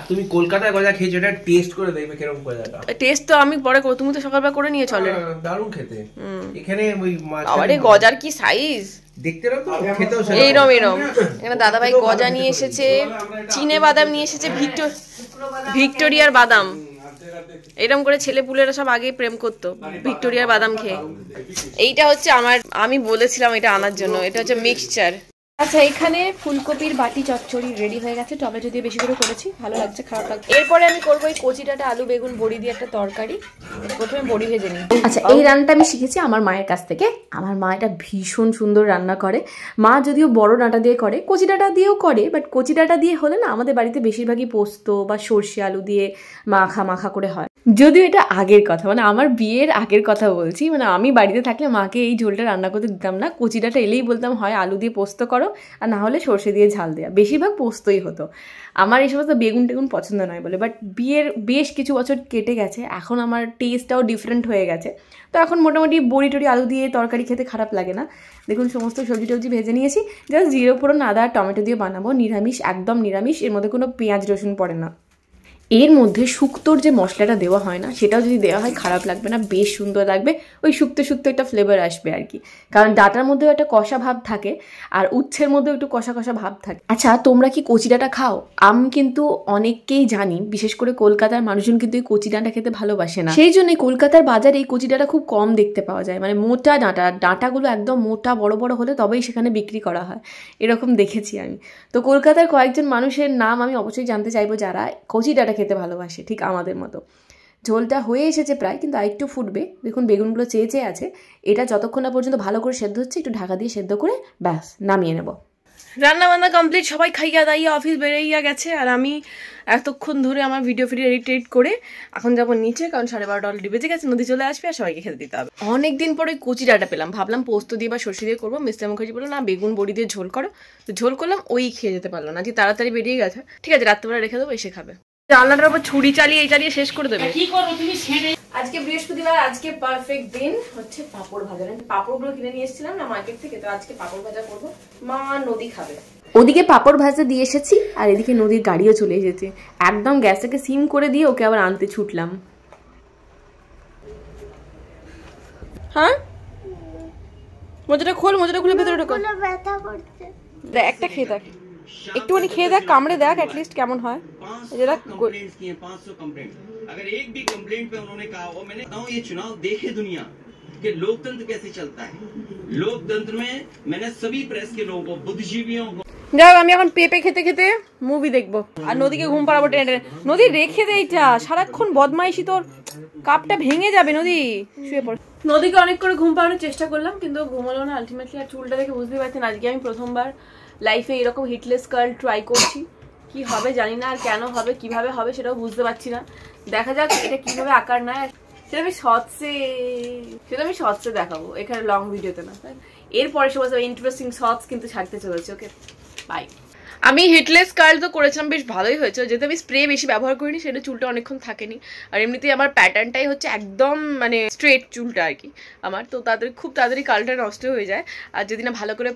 তুমি কলকাতায় গজা খেয়েছো, এটা টেস্ট করে দেখবে কিরকম গজাটা। টেস্ট তো আমি পরে করব, তুমি তো সকালবেলা করে নিয়েছো অলরেডি। দারুণ খেতে। এখানে ওই আরে গজার কি সাইজ দেখতে না তো, খেতেও এইরকম এরকম। এখানে দাদা ভাই গজা নিয়ে এসেছে, চিনে বাদাম নিয়ে এসেছে, ভিক্টোরিয়ার বাদাম। এরকম করে ছেলে পুলেরা সব আগে প্রেম করতো ভিক্টোরিয়ার বাদাম খেয়ে। এইটা হচ্ছে আমি বলেছিলাম এটা আনার জন্য, এটা হচ্ছে মিক্সচার। আচ্ছা, এখানে ফুলকপির বাটি চচ্চড়ি রেডি হয়ে গেছে, টমেটো দিয়ে বেশি করে করেছি, ভালো লাগছে, খারাপ লাগছে। এরপরে আমি করবো এই কচিটাটা আলু বেগুন বড়ি দিয়ে একটা তরকারি। প্রথমে বড়ি ভেজে নিই। আচ্ছা, এই রান্নাটা আমি শিখেছি আমার মায়ের কাছ থেকে। আমার মা এটা ভীষণ সুন্দর রান্না করে। মা যদিও বড় ডাঁটা দিয়ে করে, কচি ডাঁটা দিয়েও করে, বাট কচি ডাঁটা দিয়ে হলে না আমাদের বাড়িতে বেশিরভাগই পোস্ত বা সর্ষে আলু দিয়ে মাখা মাখা করে হয়। যদিও এটা আগের কথা, মানে আমার বিয়ের আগের কথা বলছি, মানে আমি বাড়িতে থাকলে মাকে এই ঝোলটা রান্না করতে দিতাম না। কচি ডাঁটা এলেই বলতাম হয় আলু দিয়ে পোস্ত করো, আর না হলে সর্ষে দিয়ে ঝাল দেওয়া, বেশিরভাগ পোস্তই হতো। আমার এই সমস্ত বেগুন টেগুন পছন্দ নয় বলে। বাট বিয়ের বেশ কিছু বছর কেটে গেছে, এখন আমার টেস্টটাও ডিফারেন্ট হয়ে গেছে। তো এখন মোটামুটি বড়ি টড়ি আলু দিয়ে তরকারি খেতে খারাপ লাগে না। দেখুন সমস্ত সবজি টবজি ভেজে নিয়েছি, জাস্ট জিরো ফোড়ন আদা টমেটো দিয়ে বানাবো, নিরামিষ, একদম নিরামিষ। এর মধ্যে কোনো পেঁয়াজ রসুন পড়ে না। এর মধ্যে শুক্তোর যে মশলাটা দেওয়া হয় না, সেটাও যদি দেওয়া হয় খারাপ লাগবে না, বেশ সুন্দর লাগবে। ওই শুক্তো শুক্তো একটা ফ্লেভার আসবে আর কি, কারণ ডাটার মধ্যেও একটা কষা ভাব থাকে আর উচ্ছের মধ্যেও একটু কষা কষা ভাব থাকে। আচ্ছা, তোমরা কি কচি ডাঁটা খাও? আমি কিন্তু অনেককেই জানি, বিশেষ করে কলকাতার মানুষজন কিন্তু এই কচি ডাঁটা খেতে ভালোবাসে না। সেই জন্যই কলকাতার বাজারে এই কচি ডাঁটা খুব কম দেখতে পাওয়া যায়। মানে মোটা ডাঁটাগুলো একদম মোটা বড় বড় হলে তবেই সেখানে বিক্রি করা হয়, এরকম দেখেছি আমি। তো কলকাতার কয়েকজন মানুষের নাম আমি অবশ্যই জানতে চাইবো যারা কচি ডাঁটা খেতে ভালোবাসে ঠিক আমাদের মতো। ঝোলটা হয়ে এসেছে প্রায়, কিন্তু আরেকটু ফুটবে। দেখুন বেগুনগুলো চেয়ে চেয়ে আছে। এটা যতক্ষণ না পর্যন্ত ভালো করে সেদ্ধ হচ্ছে, একটু ঢাকা দিয়ে সেদ্ধ করে ব্যাস নামিয়ে নেব। রান্না বান্না কমপ্লিট, সবাই খাইয়া দাইয়া অফিস বেরিয়ে গেছে, আর আমি এতক্ষণ ধরে আমার ভিডিও এডিট করে এখন যাবো নিচে, কারণ 12:30 অলরেডি বেজে গেছে। নদী চলে আসবে আর সবাইকে খেতে দিতে হবে। অনেকদিন পরে কচি ডাঁটা পেলাম, ভাবলাম পোস্ত দিয়ে বা সর্ষে দিয়ে করবো। মিস্টার মুখার্জি বললো না, বেগুন বড়ি দিয়ে ঝোল করো। তো ঝোল করলাম, ওই খেয়ে যেতে পারলো না, যে তাড়াতাড়ি বেরিয়ে গেছে। ঠিক আছে, রাত্রেবেলা রেখে দেবো, এসে খাবে। রান্নাটার উপর ছুরি চালিয়ে এই চালিয়ে শেষ করে দেবে। কি করো তুমি? আজকে বৃহস্পতিবার, আজকে পারফেক্ট দিন হচ্ছে পাপড় ভাজা। পাপড়গুলো কিনে নিয়ে এসেছিলাম না মার্কেট থেকে, তো আজকে পাপড় ভাজা করবো। মা নদী খাবে। ওদিকে পাপড় ভাজা দিয়ে এসেছি, আর এদিকে নদীর গাড়িও চলে এসেছে। একদম গ্যাসটাকে সিম করে দিয়ে ওকে আবার আনতে ছুটলাম। হ্যাঁ, মোজাটা খোল, মোজাটা খুলে ভেতরে ঢোকো। দেখ একটা খেয়ে দেখ, একটুখানি খেয়ে দেখ, কামড়ে দেখ এটলিস্ট কেমন হয়। जरा 500 कंप्लेंट, अगर एक भी कंप्लेंट पे उन्होंने कहा हो, मैंने ये चुनाव देखे दुनिया कि लोकतंत्र कैसे चलता है। लोकतंत्र में मैंने सभी प्रेस के लोगों को, बुद्धिजीवियों को। যাও, আমি এখন পেঁপে খেতে খেতে মুভি দেখবো, আর নদীকে ঘুম পাড়াবো টেনে টেনে। নদী রেখে দে এটা, সারাক্ষণ বদমাইশি, তোর কাপটা ভেঙে যাবে। নদী শুয়ে পড়। নদীকে অনেক করে ঘুম পাড়ানোর চেষ্টা করলাম, কিন্তু ঘুমালো না আলটিমেটলি। আর চুলটা দেখে বুঝতে পারছেন আজকে আমি প্রথমবার লাইফে এরকম হিটলেস কার্ল ট্রাই করছি। কি হবে জানি না, আর কেন হবে, কিভাবে হবে সেটাও বুঝতে পারছি না। দেখা যাক এটা কিভাবে আকার নেয়, সেটা আমি শর্টসে দেখাবো, এখানে লং ভিডিওতে না। এরপরে সমস্ত ইন্টারেস্টিং শর্টস কিন্তু ছাড়তে চলেছে। Okay bye. আমি হিটলেস কার্ল তো করেছিলাম, বেশ ভালোই হয়েছে। যেহেতু আমি স্প্রে বেশি ব্যবহার করিনি, সেটা চুলটা অনেকক্ষণ থাকেনি। আর এমনিতেই আমার প্যাটার্নটাই হচ্ছে একদম মানে স্ট্রেট চুলটা আর কি আমার, তো তাদের খুব তাড়াতাড়ি কার্লটা নষ্ট হয়ে যায়। আর যদি না ভালো করে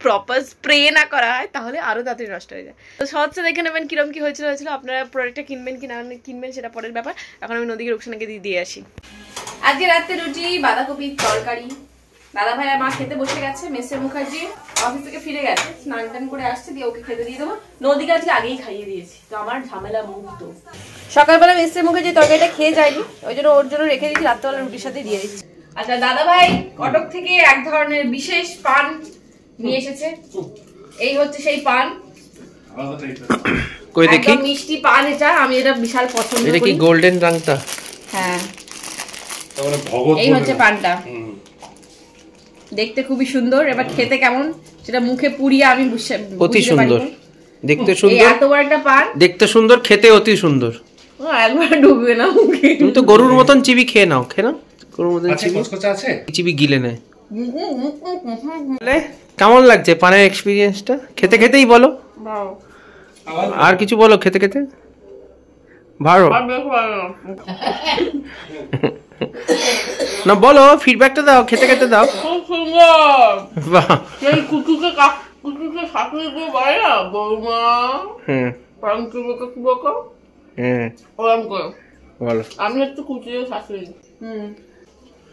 প্রপার স্প্রে না করা হয়, তাহলে আরও তাড়াতাড়ি নষ্ট হয়ে যায়। তো শর্টসে দেখে নেবেন কিরম কি হয়েছিল। আপনারা প্রোডাক্টটা কিনবেন কি না কিনবেন সেটা পরের ব্যাপার। এখন আমি নদীকে রুকসানাকে দিয়ে আসি। আজকে রাতে রুটি বাঁধাকপির তরকারি। দাদা ভাই আর মা খেতে বসে গেছে। মিস্টার মুখার্জি অফিস থেকে ফিরে গেছে, স্নান টান করে আসছে, দিয়ে ওকে খেতে দিয়ে দেবো। নদীকে আজকে আগেই খাইয়ে দিয়েছি, তো আমার ঝামেলা মুক্ত। সকালবেলা মিস্টার মুখার্জি তরকারিটা খেয়ে যায়নি, ওই জন্য ওর জন্য রেখে দিচ্ছি, রাত্রেবেলা রুটির সাথে দিয়ে দিচ্ছি। আচ্ছা, দাদা ভাই কটক থেকে এক ধরনের বিশেষ পান নিয়ে এসেছে। এই হচ্ছে সেই পান, কই দেখি, মিষ্টি পান এটা। আমি এটা বিশাল পছন্দ করি। এটা কি গোল্ডেন রংটা? হ্যাঁ, এই হচ্ছে পানটা, দেখতে খুবই সুন্দর। এবার খেতে কেমন সেটা মুখে পুড়িয়ে আমি অতি সুন্দর দেখতে, সুন্দর এত বড় একটা পান, দেখতে সুন্দর, খেতে অতি সুন্দর। একবার ডুববে না মুখে। তুমি তো গরুর মতন চিবি খেয়ে নাও, গরুর মতন চিবি গিলে নেয়। কেমন লাগছে পানের এক্সপিরিয়েন্সটা? খেতে খেতেই বলো, আর কিছু বলো। খেতে খেতে ভালো না, বলো, ফিডব্যাকটা দাও, খেতে খেতে দাও। কুচুকে শাশুড়ি দিয়ে বলে না বৌমা ওরম কি বকো ওরম করো বলো। আমি একটু কুচিয়ে শাশুড়ি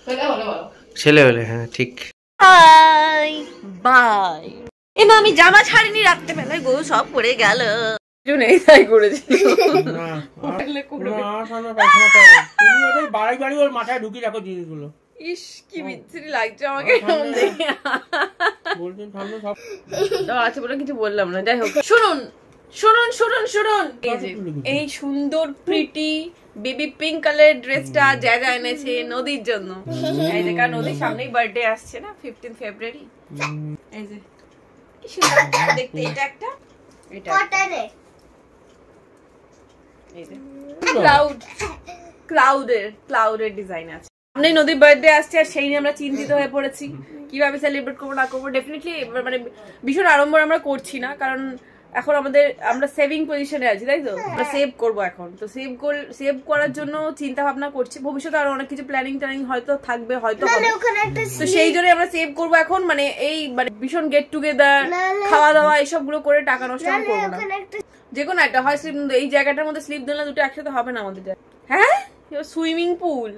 সেটা বলে বলো ছেলে হলে, হ্যাঁ ঠিক। Bye bye. এমা আমি জামা ছাড়িনি রাত্রেবেলায়, গো সব পড়ে গেল। তাই করেছিল বাড়ি ওর মাথায় ঢুকিয়ে রাখো জিনিসগুলো। ইস কি বিচ্ছিরি লাগছে আমাকে আছে বলে কিছু বললাম না। যাই হোক, শুনুন শুনুন শুনুন শুনুন, এই সুন্দর প্রিটি বেবি পিঙ্ক কালার ড্রেসটা যা যা এনেছে নদীর জন্য। এই যে কারণ নদীর সামনেই বার্থডে আসছে না, 15 ফেব্রুয়ারি। এই যে কি সুন্দর দেখতে, এটা একটা, এটা এই যে ক্লাউডের ডিজাইন আছে। সামনেই নদীর বার্থডে আসছে আর সেই নিয়ে আমরা চিন্তিত হয়ে পড়েছি কিভাবে সেলিব্রেট করবো না করবো। ডেফিনেটলি মানে ভীষণ আড়ম্বর আমরা করছি না, কারণ এখন আমরা সেভিং পজিশনে আছি, তাই তো? আমরা সেভ করবো এখন, তো সেভ করার জন্য চিন্তা ভাবনা করছি। ভবিষ্যতে আরো অনেক কিছু প্ল্যানিং হয়তো থাকবে, হয়তো হবে, তো সেই জন্য আমরা সেভ করবো এখন। মানে এই মানে ভীষণ গেট টুগেদার, খাওয়া দাওয়া এসব গুলো করে টাকা নষ্ট করবো না। যে কোনো একটা হয় স্লিপ, এই জায়গাটার মধ্যে স্লিপ দিলে দুটো একসাথে হবে না আমাদের। হ্যাঁ, সুইমিং পুল।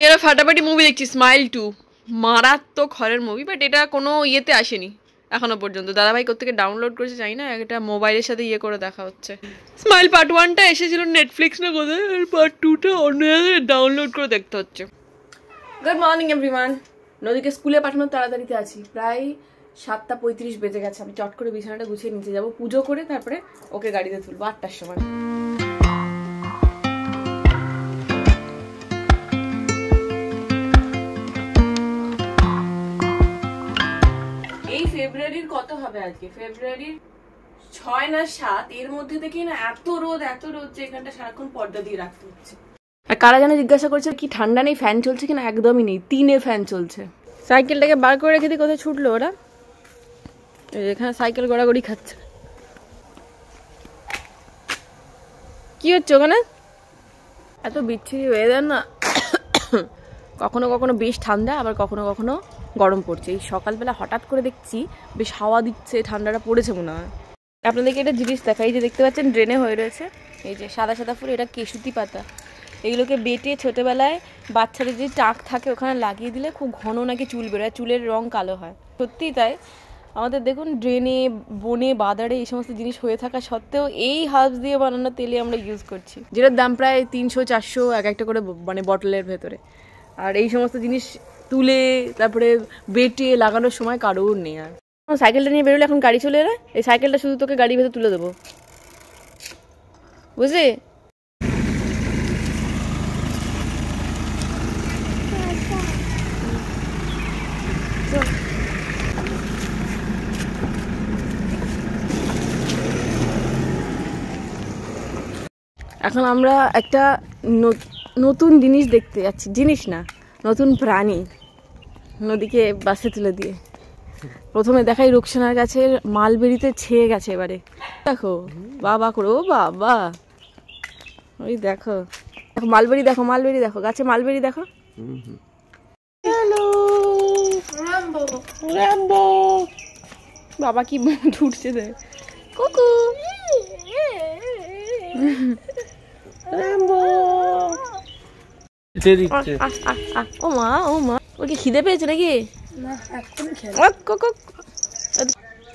এরা ফাটাফাটি মুভি দেখছি, স্মাইল 2, মারাত্মক হরের মুভি, বাট এটা কোনো ইয়েতে আসেনি এখনো পর্যন্ত। দাদাভাই কোত্থেকে ডাউনলোড করেছে জানি না, এটা মোবাইলের সাথে ইয়ে করে দেখা হচ্ছে। স্মাইল পার্ট 1টা এসেছিল নেটফ্লিক্স না কোথায়, আর পার্ট 2টা অন্য জায়গায় ডাউনলোড করে দেখতে হচ্ছে। Good morning everyone. নদীকে স্কুলে পাঠানোর তাড়াতাড়িতে আছি, প্রায় 7:35 বেজে গেছে। আমি চট করে বিছানাটা গুছিয়ে নিচে যাবো, পুজো করে তারপরে ওকে গাড়িতে তুলবো 8টার সময়। এই ফেব্রুয়ারির কত হবে আজকে? ফেব্রুয়ারির 6 না 7, এর মধ্যে থেকেই না এত রোদ যে এখানটা সারাক্ষণ পর্দা দিয়ে রাখতে হচ্ছে। আর কারা যেন জিজ্ঞাসা করছে কি ঠান্ডা নেই, ফ্যান চলছে কিনা? একদমই নেই, 3 ফ্যান চলছে। সাইকেলটাকে বার করে রেখে দিয়ে কোথায় ছুটলো ওরা? এখানে সাইকেল গড়াগড়ি খাচ্ছে। কি হচ্ছে ওখানে? এত বিচ্ছিরি ওয়েদার না, কখনো কখনো বেশ ঠান্ডা, আবার কখনো কখনো গরম পড়ছে। এই সকালবেলা হঠাৎ করে দেখছি বেশ হাওয়া দিচ্ছে, ঠান্ডাটা পড়েছে মনে হয়। আপনাদেরকে এটা জিনিস দেখা, এই যে দেখতে পাচ্ছেন ড্রেনে হয়ে রয়েছে এই যে সাদা সাদা ফুল, এটা কেশুতি পাতা। এগুলোকে বেটে ছোটবেলায় বাচ্চাদের যে টাক থাকে ওখানে লাগিয়ে দিলে খুব ঘন নাকি চুল বেরোয়, চুলের রং কালো হয়। সত্যিই তাই। আমাদের দেখুন ড্রেনে, বনে, বাদারে এই সমস্ত জিনিস হয়ে থাকা সত্ত্বেও এই হার্বস দিয়ে বানানো তেলে আমরা ইউজ করছি, যেটার দাম প্রায় 300-400 এক একটা করে মানে বটলের ভেতরে। আর এই সমস্ত জিনিস তুলে তারপরে বেটে লাগানোর সময় কারোর নেই। আর সাইকেলটা নিয়ে বেরোলে এখন গাড়ি চলে এলে, এই সাইকেলটা শুধু তোকে গাড়ির ভেতরে তুলে দেবো, বুঝলি? এখন আমরা একটা নতুন জিনিস দেখতে যাচ্ছি, জিনিস না, নতুন প্রাণী, নদীকে বাসে তুলে দিয়ে। প্রথমে দেখাই রুকসানার কাছে মালবেরিতে ছেয়ে গেছে, এবারে দেখো বাবা করে, ও বাবা, ওই দেখো দেখো মালবেরি, দেখো মালবেরি, দেখো গাছে মালবেরি, দেখো। বাবা কি উঠছে দেখ, কুকু ও মা, ও মা, ওর কি খিদে পেয়েছে নাকি?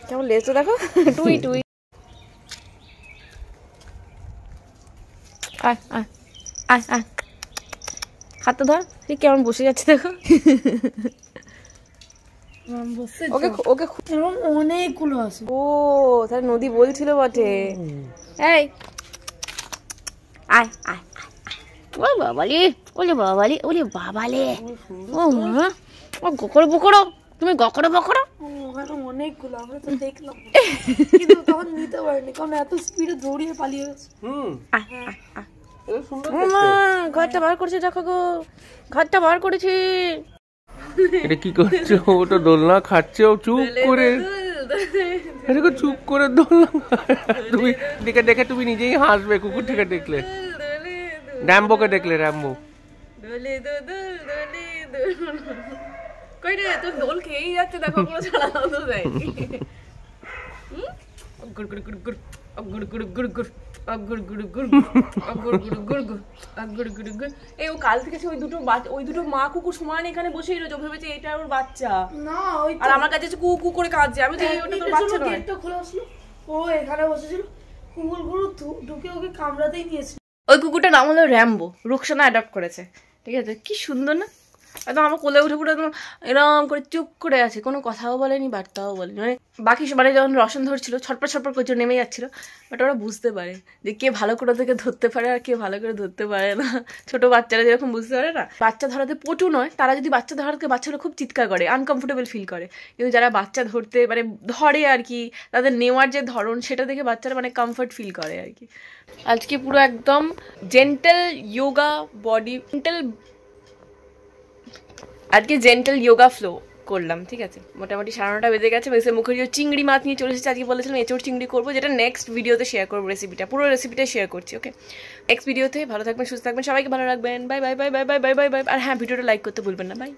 কেমন লেজটা দেখো, টুই টুই। আয় আয় আয় আয়, হাতটা ধর, ঠিক কেমন বসে যাচ্ছে দেখো। ওকে ওকে অনেকগুলো আছে। ও তাহলে নদী বলছিল বটে। এই আয় আয়, ওরে বাবালে, ওরে বাবালে, ওরে বাবালে, ও মা, ও গকড়ো বকড়ো, তুমি গকড়ো বকড়ো। অনেকগুলো আমরা তো দেখলাম, কিন্তু তখন নিতে পারিনি কারণ এত স্পিডে দৌড়িয়ে পালিয়ে গেছে। ঘরটা বার করছে, দেখো গো ঘরটা বার করেছি। এটা কি করছো? ও তো দোলনা খাচ্ছে, ও চুপ করে, দেখো চুপ করে দোলনা। তুমি দেখে দেখে তুমি নিজেই হাসবে কুকুরটাকে দেখলে, র্যাম্বোকে দেখলে, র্যাম্বো। কই রে, তোর দোল খেয়েই যাচ্ছে দেখো, কোনো ছাড়া তো দেয়নি। এই ও কাল থেকে ওই দুটো মা কুকুর সমান এখানে বসেই রয়েছে, ভেবেছে এটা ওর বাচ্চা না, আর আমার কাছে কু কু করে কাঁদছে। আমি তো ওটা তোর বাচ্চা নয়। গেটটা খোলা ছিল, ও এখানে বসেছিল, কুকুরগুলো ঢুকে ওকে কামড়াতেই নিয়েছিল। ওই কুকুরটার নাম হলো র্যাম্বো, রুকসানা অ্যাডপ্ট করেছে, ঠিক আছে? কি সুন্দর না, একদম আমার কোলে উঠে পুরো একদম এরকম করে চুপ করে আছে, কোনো কথাও বলেনি, বার্তাও বলেনি। মানে বাকি সবাই যখন রসন ধরছিল ছটপট ছটপট করে নেমে যাচ্ছিল, বাট ওরা বুঝতে পারে যে কে ভালো করে ওদেরকে ধরতে পারে আর কে ভালো করে ধরতে পারে না। ছোট বাচ্চারা যেরকম বুঝতে পারে না, বাচ্চা ধরাতে পটু নয়, তারা যদি বাচ্চা ধরাতে বাচ্চারা খুব চিৎকার করে, আনকমফোর্টেবল ফিল করে। কিন্তু যারা বাচ্চা ধরতে মানে ধরে আর কি, তাদের নেওয়ার যে ধরন সেটা দেখে বাচ্চারা মানে কমফর্ট ফিল করে আর কি। আজকে পুরো একদম জেন্টাল যোগা বডি, আজকে জেন্টাল যোগা ফ্লো করলাম, ঠিক আছে? মোটামুটি 9:30 বেজে গেছে। বেশি মুখের চিংড়ি মাছ নিয়ে চলে এসেছে। আজকে বলেছিলাম এঁচোড় চিংড়ি করবো, যেটা নেক্সট ভিডিওতে শেয়ার করবো রেসিপিটা, পুরো রেসিপিটা শেয়ার করছি। ওকে, নেক্সট ভিডিওতে। ভালো থাকবেন, সুস্থ থাকবেন, সবাইকে ভালো রাখবেন। Bye bye bye bye bye bye bye bye. আর হ্যাঁ, ভিডিওটা লাইক করতে ভুলবেন না। বাই।